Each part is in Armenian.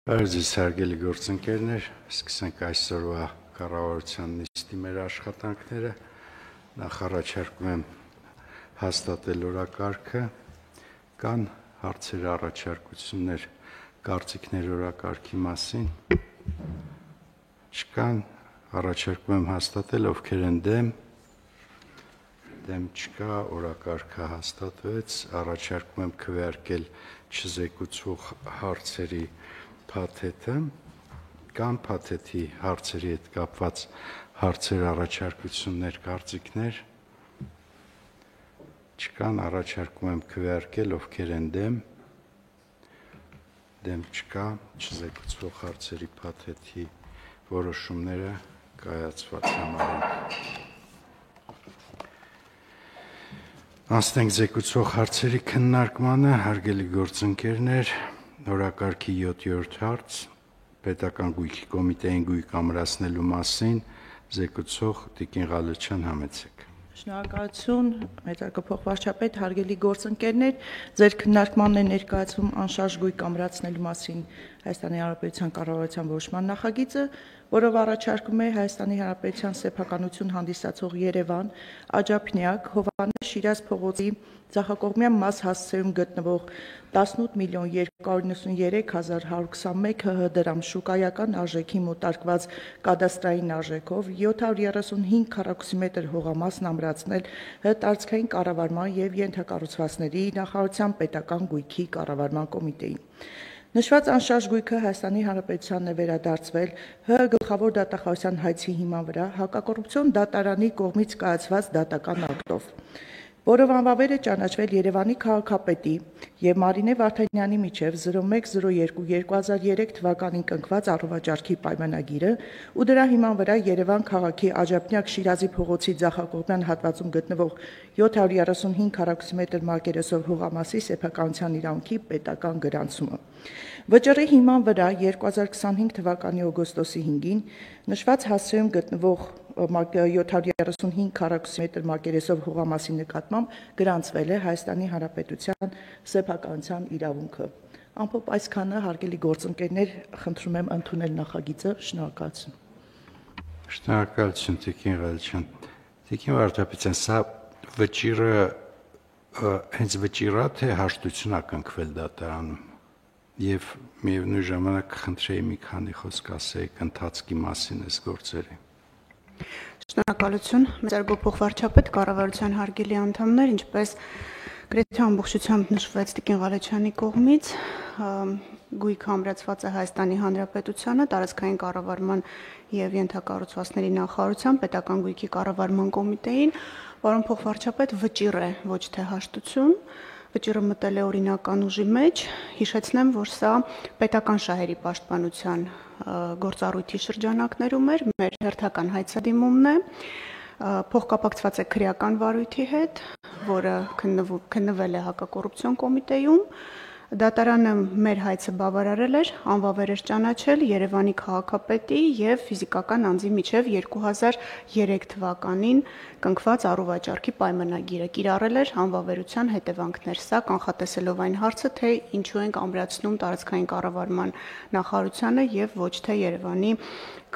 Ձեզ հարգելի գործընկերներ, սկսենք այսօրվա կառավարության նիստի մեր աշխատանքները։ Նախ առաջարկում եմ հաստատել օրակարգը, կան հարցեր, առաջարկություններ, կարծիքներ օրակարգի մասին։ Չկան, առաջարկում եմ հաստատել, ովքեր են դեմ չկա, օրակարգը հաստատվեց, առաջարկում եմ քվեարկել չզեկուցվող հարցերի փաթեթը, կան փաթեթի հարցերի հետ կապված հարցեր, առաջարկություններ, կարծիքներ, չկան, առաջարկում եմ քվեարկել, ովքեր են դեմ չկա, չզեկուցվող հարցերի փաթեթի որոշումները կայացված համարենք։ Անցնենք զեկուցվող հարցերի քննարկմանը, հարգելի գործընկերներ, օրակարգի 7-րդ հարց, պետական գույքի կոմիտեին գույք ամրացնելու մասին, զեկուցող Տիկին Ղալեչյան, համեցեք։ Շնորհակալություն, մեծարգո վարչապետ, հարգելի գործընկերներ, ձեր քննարկմանն է ներկայացում անշարժ գույք ամրացնելու մասին Հայաստանի Հանրապետության կառավարության որոշման նախագիծը, որով առաջարկում է Հայաստանի Հանրապետության սեփականություն հանդիսացող Երևան, Աջափնյակ, Հովհաննես Շիրազ փողոցի ձախակողմյան մաս հասցեում գտնվող 18.293.121 ՀՀ դրամ շուկայական արժեքի մոտարկված կադաստրային արժեքով 735 քառակուսիմետր հողամասն ամրացնել ՀՀ տարածքային կառավարման և ենթակառուցվածքների նախարարության պետական գույքի կառավարման կոմիտեին։ Նշված անշարժ գույքը Հայաստանի Հանրապետությանն է վերադարձվել ՀՀ գլխավոր դատախազության հայցի հիման վրա հակակոռուպցիոն դատարանի կողմից կայացված դատական ակտով, որով անվավեր է ճանաչվել Երևանի քաղաքապետի և Մարինե Վարդանյանի միջև 01.02.2003 թվականին կնքված առողջարքի պայմանագիրը ու դրա հիման վրա Երևան քաղաքի Աջափնյակ Շիրազի փողոցի ձախակողմյան հատվածում գտնվող 735 քառակուսիմետր մակերեսով հողամասի սեփականության իրավունքի պետական գրանցումը։ Վճռի հիման վրա 2025 թվականի օգոստոսի 5-ին նշված հասցեում գտնվող 735 քառակուսիմետր մակերեսով հողամասի նկատմամբ գրանցվել է Հայաստանի Հանրապետության սեփականության իրավունքը։ Ամփոփ այսքանը, հարգելի գործընկերներ, խնդրում եմ ընդունել նախագիծը, շնորհակալություն։ Շնորհակալություն, Տիկին Ղալեչյան։ Տիկին վարչապետյան, սա վճիռը հենց վճիռա, թե հաշտություն ա կնքվել դատարանում։ Եվ միևնույն ժամանակ խնդրեի մի քանի խոսք ասեիք ընթացքի մասին այս գործերի։ Շնորհակալություն, մեծարգո փոխվարչապետ, կառավարության հարգելի անդամներ, ինչպես գրեթե ամբողջությամբ նշվեց Տիկին Ղալեչյանի կողմից, գույքը ամրացված է Հայաստանի Հանրապետությանը, տարածքային կառավարման և ենթակառուցվածքների նախարարության պետական գույքի կառավարման կոմիտեին, որոնց փոխվարչապետ վճիռ է, ոչ թե հաշտություն, վճիռը մտել է օրինական ուժի մեջ, հիշեցնեմ, որ սա պետական շահերի պաշտպանության գործառույթի շրջանակներում էր, մեր հերթական հայցադիմումն է, փոխկապակցված է քրեական վարույթի հետ, որը քննվել է հակակոռուպցիոն կոմիտեում, դատարանը մեր հայցը բավարարել էր, անվավեր էր ճանաչել Երևանի քաղաքապետի և ֆիզիկական անձի միջև 2003 թվականին կնքված առողջարքի պայմանագիրը, կիրառել էր անվավերության հետևանքներ, սա կանխատեսելով այն հարցը, թե ինչու ենք ամրացնում տարածքային կառավարման նախարարությանը և ոչ թե Երևանի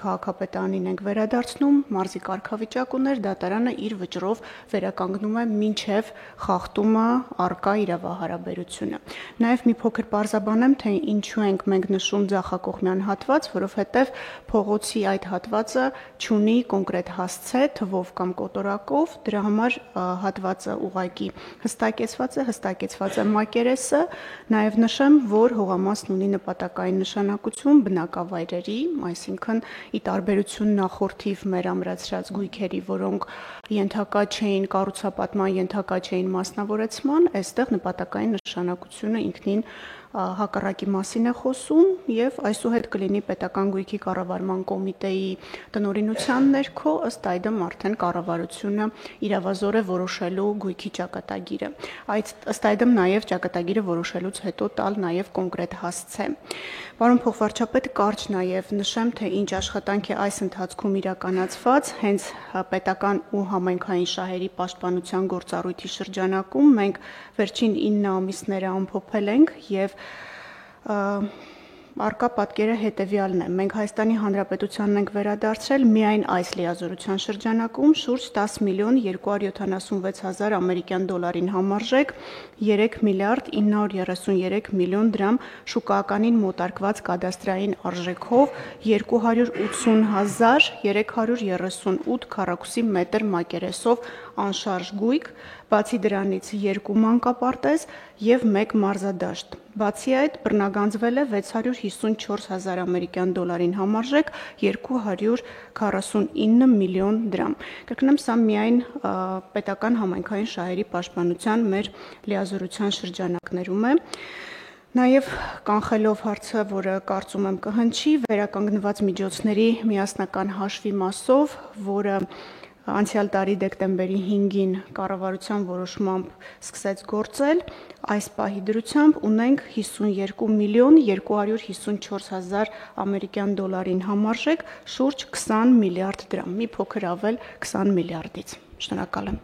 քաղաքապետանին ենք վերադարձնում, մարզի կարգավիճակ ուներ, դատարանը իր վճռով վերականգնում է մինչև խախտումը առկա իրավահարաբերությունը։ Նաև մի փոքր պարզաբանեմ, թե ինչու ենք մենք նշում ձախակողմյան հատված, որովհետև փողոցի այդ հատվածը չունի կոնկրետ հասցե, թվով կամ կոտորակով, դրա համար հատվածը ուղղակի հստակեցված է մակերեսը, նաև նշեմ, որ հողամասն ունի նպատակային նշանակություն բնակավայրերի, այսինքն ի տարբերություն նախորդիվ մեր ամրացրած գույքերի, որոնք ենթակա չէին կառուցապատման, ենթակա չէին մասնավորեցման, այստեղ նպատակային նշանակությունը ինքնին հակառակի մասին է խոսում և այսուհետ կլինի պետական գույքի կառավարման կոմիտեի տնօրինության ներքո, ըստ այդմ արդեն կառավարությունը իրավազոր է որոշելու գույքի ճակատագիրը, ըստ այդմ նաև ճակատագիրը որոշելուց հետո տալ նաև կոնկրետ հասցե։ Պարոն փոխվարչապետ, կարճ նաև նշեմ, թե ինչ աշխատանք է այս ընթացքում իրականացված, հենց պետական ու համայնքային շահերի պաշտպանության գործառույթի շրջանակում մենք վերջին 9 ամիսները ամփոփել ենք և Արկա պատկերը հետևյալն է. մենք Հայաստանի Հանրապետությանն ենք վերադարձրել միայն այս լիազորության շրջանակում շուրջ 10 միլիոն 276 հազար ամերիկյան դոլարին համարժեք 3 միլիարդ 933 միլիոն դրամ շուկայականին մոտարկված կադաստրային արժեքով 280,338 քառակուսի մետր մակերեսով անշարժ գույք, բացի դրանից 2 մանկապարտեզ և 1 մարզադաշտ։ Բացի այդ, բռնագանձվել է 654 հազար ամերիկյան դոլարին համարժեք 249 միլիոն դրամ։ Կրկնեմ, սա միայն պետական համայնքային շահերի պաշտպանության մեր լիազորության շրջանակներում է։ Նաև կանխելով հարցը, որը կարծում եմ կհնչի, վերականգնված միջոցների միասնական հաշվի մասով, որը անցյալ տարի դեկտեմբերի 5-ին կառավարության որոշմամբ սկսեց գործել, այս պահի դրությամբ ունենք 52 միլիոն 254 հազար ամերիկյան դոլարին համարժեք շուրջ 20 միլիարդ դրամ, մի փոքր ավել 20 միլիարդից։ Շնորհակալ եմ։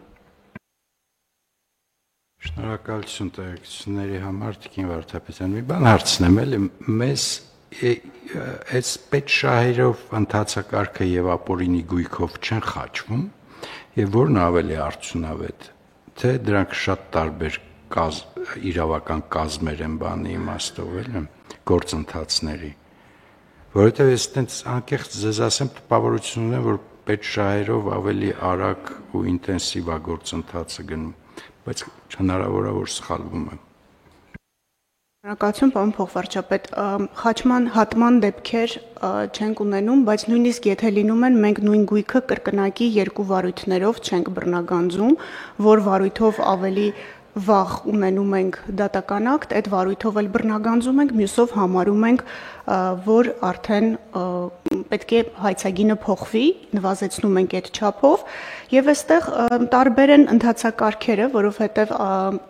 Շնորհակալություն տեղեկությունների համար, Տիկին Վարդապետյան։ Մի բան հարցնեմ, էլի մեզ այս պետշահերով ընթացակարգը եւ ապօրինի գույքով չեն խաչվում, եւ որն ավելի արդյունավետ, թե դրանք շատ տարբեր իրավական կազմեր են բանի իմաստով, էլի գործընթացների, որովհետեւ ես այդպես անկեղծ ձեզ ասեմ, տպավորություն ունեմ, որ պետշահերով ավելի արագ ու ինտենսիվ է գործընթացը գնում, բայց հնարավոր է որ սխալվում եմ։ Շնորհակալություն, պարոն փոխվարչապետ, խաչման հատման դեպքեր չենք ունենում, բայց նույնիսկ եթե լինում են, մենք նույն գույքը կրկնակի երկու վարույթներով չենք բռնագանձում, որ վարույթով ավելի վաղ ունենում ենք դատական ակտ, այդ վարույթով էլ բռնագանձում ենք, մյուսով համարում ենք, որ արդեն պետք է հայցագինը փոխվի, նվազեցնում ենք այդ չափով, եւ այստեղ տարբեր են ընթացակարգերը, որովհետեւ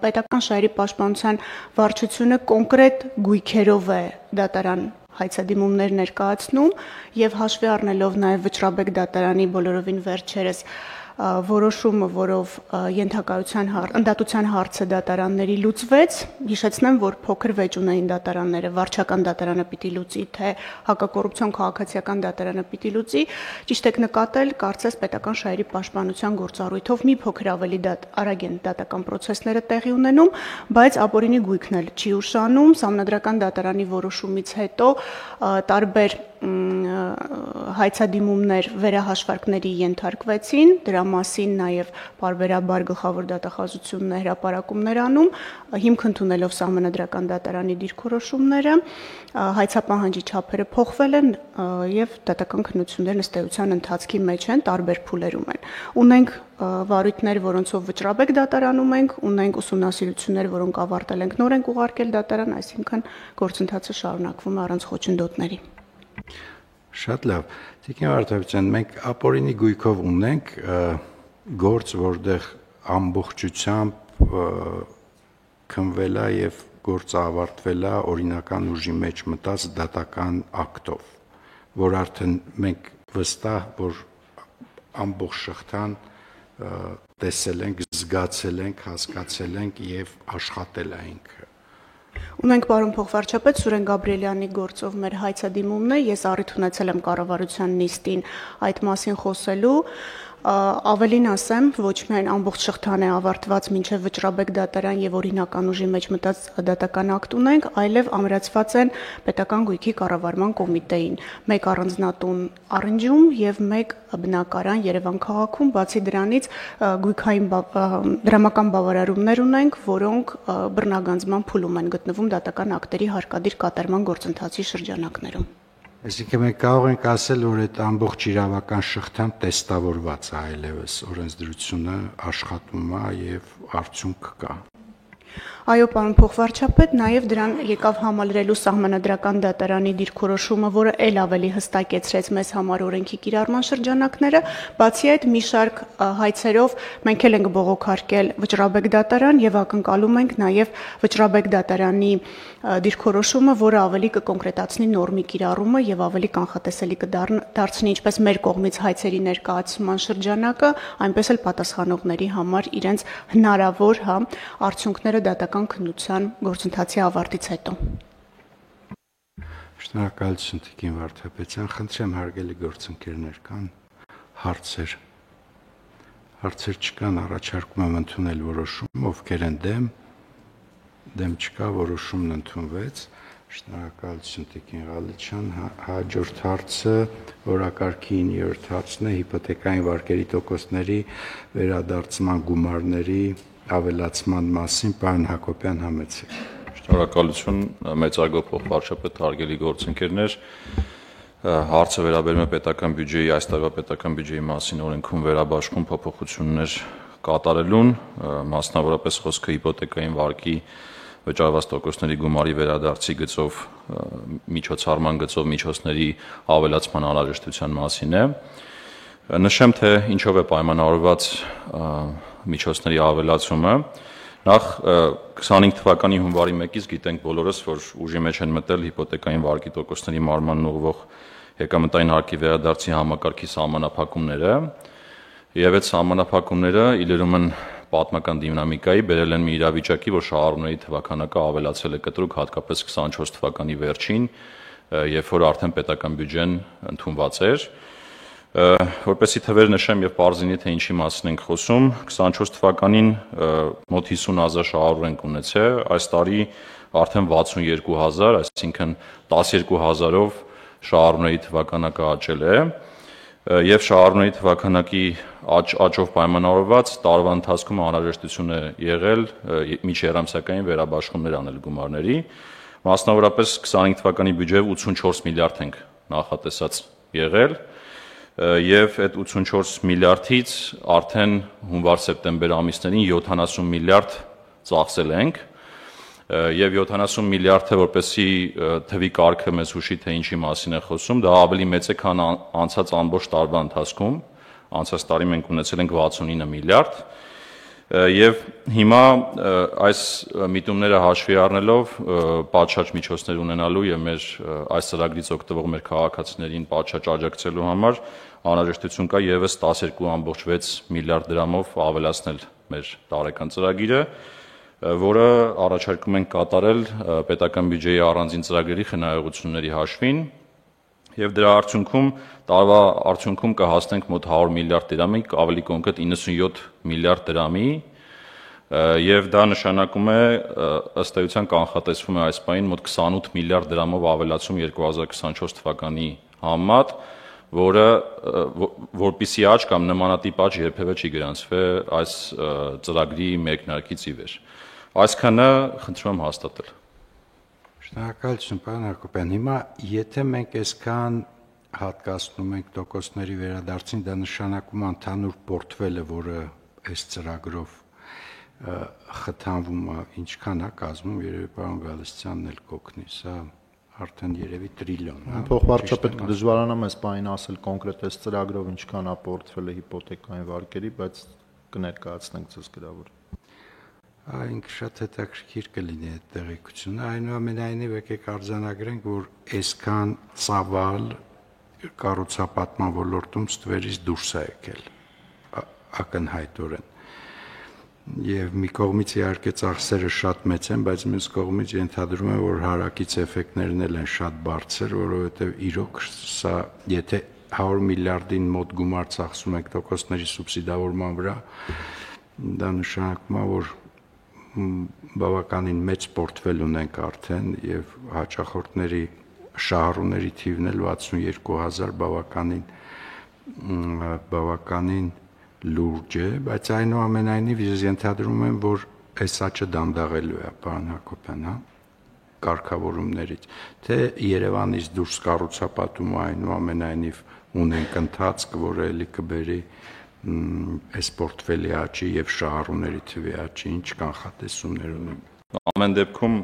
պետական շահերի պաշտպանության վարչությունը կոնկրետ գույքերով է դատարան հայցադիմումներ ներկայացնում եւ հաշվի առնելով նաեւ Վճռաբեկ դատարանի բոլորովին վերջերս որոշումը, որով ընդդատության հարցը դատարանների լուծվեց, հիշեցնեմ, որ փոքր վեճ ունեին դատարանները, վարչական դատարանը պիտի լուծի, թե հակակոռուպցիոն քաղաքացիական դատարանը պիտի լուծի, ճիշտ եք նկատել, կարծես պետական շահերի պաշտպանության գործառույթով մի փոքր ավելի արագ են դատական պրոցեսները տեղի ունենում, բայց ապօրինի գույքն էլ չի ուշանում, Սահմանադրական դատարանի որոշումից հետո տարբեր հայցադիմումներ վերահաշվարկների ենթարկվեցին, դրա մասին նաև պարբերաբար գլխավոր դատախազությունն է հրապարակումներ անում, հիմք ընդունելով Սահմանադրական դատարանի դիրքորոշումները, հայցապահանջի չափերը փոխվել են եւ դատական քննություններն ըստ էության ընթացքի մեջ են, տարբեր փուլերում են։ Ունենք վարույթներ, որոնցով Վճռաբեկ դատարանում ենք, ունենք ուսումնասիրություններ, որոնք ավարտել ենք, նոր ենք ուղարկել դատարան, այսինքն գործընթացը շարունակվում է առանց խոչընդոտների։ Շատ լավ։ Տիկին Վարդապետյան, մենք ապօրինի գույքով ունենք գործ, որտեղ ամբողջությամբ քննվել է եւ գործը ավարտվել է օրինական ուժի մեջ մտած դատական ակտով, որ արդեն մենք վստահ որ ամբողջ շղթան տեսել ենք, զգացել ենք, հասկացել ենք եւ աշխատել ենք։ Ունենք պարոն փոխվարչապետ Սուրեն Գաբրիելյանի գործով մեր հայցադիմումն է, ես առիթ ունեցել եմ կառավարության նիստին այդ մասին խոսելու, ավելին ասեմ, ոչ միայն ամբողջ շղթան է ավարտված մինչև Վճռաբեկ դատարան եւ օրինական ուժի մեջ մտած դատական ակտ ունենք, այլև ամրացված են պետական գույքի կառավարման կոմիտեին, մեկ առանձնատուն Առնջում եւ մեկ բնակարան Երևան քաղաքում, բացի դրանից գույքային դրամական բավարարումներ ունենք, որոնք բռնագանձման փուլում են գտնվում դատական ակտերի հարկադիր կատարման գործընթացի շրջանակներում։ Այսինքն մենք կարող ենք ասել, որ այդ ամբողջ իրավական շղթան տեստավորված է այլևս օրենսդրությունը աշխատում է եւ արդյունք կա։ Այո, պարոն փոխվարչապետ, նաև դրան եկավ համալրելու Սահմանադրական դատարանի դիրքորոշումը, որը ել ավելի հստակեցրեց մեզ համար օրենքի կիրառման շրջանակները, բացի այդ մի շարք հայցերով մենք էլ ենք բողոքարկել Վճռաբեկ դատարան եւ ակնկալում ենք նաև Վճռաբեկ դատարանի դիրքորոշումը, որը ավելի կկոնկրետացնի նորմի կիրառումը եւ ավելի կանխատեսելի կդարձնի ինչպես մեր կողմից հայցերի ներկայացման շրջանակը, այնպես էլ պատասխանողների համար իրենց հնարավոր արդյունքները դատական քննության գործընթացի ավարտից հետո։ Շնորհակալություն Տիկին Վարդապետյան, խնդրեմ հարգելի գործընկերներ, կան հարցեր չկան, առաջարկում եմ ընդունել որոշում, ովքեր են դեմ չկա, որոշումն ընդունվեց, շնորհակալություն Տիկին Ղալիչյան, հաջորդ հարցը օրակարգի 9-րդ հարցն է հիպոթեկային վարկերի տոկոսների վերադարձման գումարների ավելացման մասին, պարոն Հակոբյան համեցեք։ Շնորհակալություն մեծարգո փոխվարչապետ, հարգելի գործընկերներ, հարցը վերաբերում է պետական բյուջեի, այս տարվա պետական բյուջեի մասին օրենքում վերաբաշխում փոփոխություններ կատարելուն, մասնավորապես խոսքը հիպոթեկային վարկի վճարված տոկոսների գումարի վերադարձի գծով միջոցառման գծով միջոցների ավելացման անհրաժեշտության մասին է։ Նշեմ, թե ինչով է պայմանավորված միջոցների ավելացումը։ Նախ 25 թվականի հունվարի 1-ից գիտենք բոլորս, որ ուժի մեջ են մտել հիպոթեկային վարկի տոկոսների մարմանն ուղղվող եկամտային հարկի վերադարձի համակարգի սահմանափակումները, եւ այդ սահմանափակումները իլերում են պատմական դինամիկայի, բերել են մի իրավիճակի, որ շահառուների թվականակը ավելացել է կտրուկ, հատկապես 24 թվականի վերջին, երբ որ արդեն պետական բյուջեն ընդունված էր։ Որպեսի թվեր նշեմ եւ պարզինի, թե ինչի մասին ենք խոսում, 24 թվականին մոտ 50,000 շահառու ենք ունեցել, այս տարի արդեն 62,000, այսինքն 12,000-ով շահառուների թվականակը աճել է, եւ շահառուների թվականակի աճով պայմանավորված տարվա ընթացքում անհրաժեշտություն է եղել միջերամսյակային վերաբաշխումներ անել գումարների, մասնավորապես 25 թվականի բյուջեով 84 միլիարդ ենք նախատեսած եղել, եւ այդ 84 միլիարդից արդեն հունվար-սեպտեմբեր ամիսներին 70 միլիարդ ծախսել ենք, եւ 70 միլիարդը, որպեսի թվի կարգը մեզ հուշի, թե ինչի մասին է խոսում, դա ավելի մեծ է, քան անցած ամբողջ տարվա ընթացքում, անցած տարի մենք ունեցել ենք 69 միլիարդ, եւ հիմա այս միտումները հաշվի առնելով պատշաճ միջոցներ ունենալու եւ մեր այս ծրագրից օգտվող մեր քաղաքացիներին պատշաճ աջակցելու համար անհրաժեշտություն կա եւս 12.6 միլիարդ դրամով ավելացնել մեր տարեկան ծրագիրը, որը առաջարկում ենք կատարել պետական բյուջեի առանձին ծրագրերի խնայողությունների հաշվին եւ դրա արդյունքում տարվա արդյունքում կհասնենք մոտ 100 միլիարդ դրամի, ավելի կոնկրետ 97 միլիարդ դրամի, եւ դա նշանակում է ըստ էության կանխատեսվում է այս պահին մոտ 28 միլիարդ դրամով ավելացում 2024 թվականի համեմատ, որը որպիսի աճ կամ նմանատիպ աճ երբևէ չի գրանցվել այս ծրագրի մեկնարկից ի վեր։ Այսքանը խնդրում եմ հաստատել։ Շնորհակալություն, պարոն Հակոբյան։ Հիմա եթե մենք այսքան հատկացնում ենք տոկոսների վերադարձին, դա նշանակում է ընդհանուր պորտֆելը, որը այս ծրագրով խթանվում է, ինչքան է կազմում, երևի պարոն Գալստյանն էլ կօգնի, սա արդեն երևի տրիլիոն, հա։ Փոխվարչապետ դժվարանամ այս պահին ասել կոնկրետ այս ծրագրով ինչքան է պորտֆելը հիպոթեկային վարկերի, բայց կներկայացնենք ցույց գրավոր։ Ինքը շատ հետաքրքիր կլինի այդ տեղեկությունը, այնուամենայնիվ եկեք արձանագրենք, որ այսքան ծավալ կառուցապատման ոլորտում ստվերից դուրս է եկել ակնհայտորեն։ Եվ մի կողմից իհարկե ծախսերը շատ մեծ են, բայց մյուս կողմից ենթադրում եմ, որ հարակից էֆեկտներն էլ են շատ բարձր, որովհետև իրոք սա, եթե 100 միլիարդին մոտ գումար ծախսում ենք տոկոսների սուբսիդավորման վրա, դա նշանակում է, որ բավականին մեծ պորտֆել ունենք արդեն եւ հաճախորդների շահառուների թիվն էլ 62,000 բավականին լուրջ է, բայց այնուամենայնիվ ես ենթադրում եմ, որ այս աճը դանդաղելու է, պարոն Հակոբյան, հա, կարգավորումներից, թե Երևանից դուրս կառուցապատումը այնուամենայնիվ ունենք ընթացք, որը էլի կբերի այս պորտֆելի աճի եւ շահառուների թվի աճի, ինչ կանխատեսումներ ունենք։ Ամեն դեպքում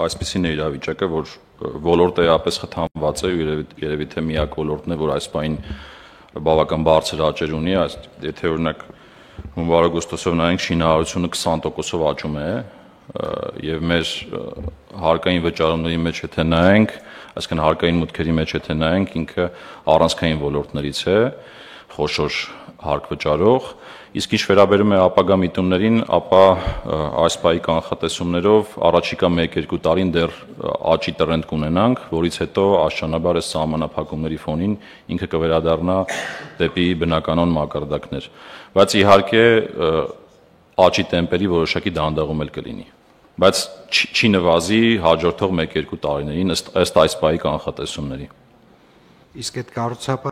այսպիսին է իրավիճակը, որ ոլորտը էապես խթանված է, երևի թե միակ ոլորտն է, որ այս պահին բավական բարձր աճեր ունի, եթե օրինակ հունվար-օգոստոսով նայենք, շինարարությունը 20%-ով աճում է, եւ մեր հարկային վճարումների մեջ եթե նայենք, այսինքն հարկային մուտքերի մեջ եթե նայենք, ինքը առանցքային ոլորտներից է։ խոշոր հարկ վճարող, իսկ ինչ վերաբերում է ապագա միտումներին, ապա այս պահի կանխատեսումներով առաջիկա 1-2 տարին դեռ աճի տրենդ կունենանք, որից հետո աստիճանաբար այս սահմանափակումների ֆոնին ինքը կվերադառնա դեպի բնականon մակարդակներ, բայց իհարկե աճի տեմպերի որոշակի դանդաղում էլ կլինի, բայց չի նվազի հաջորդող 1-2 տարիներին ըստ այս պահի կանխատեսումների։ Իսկ այդ կառուցապատումը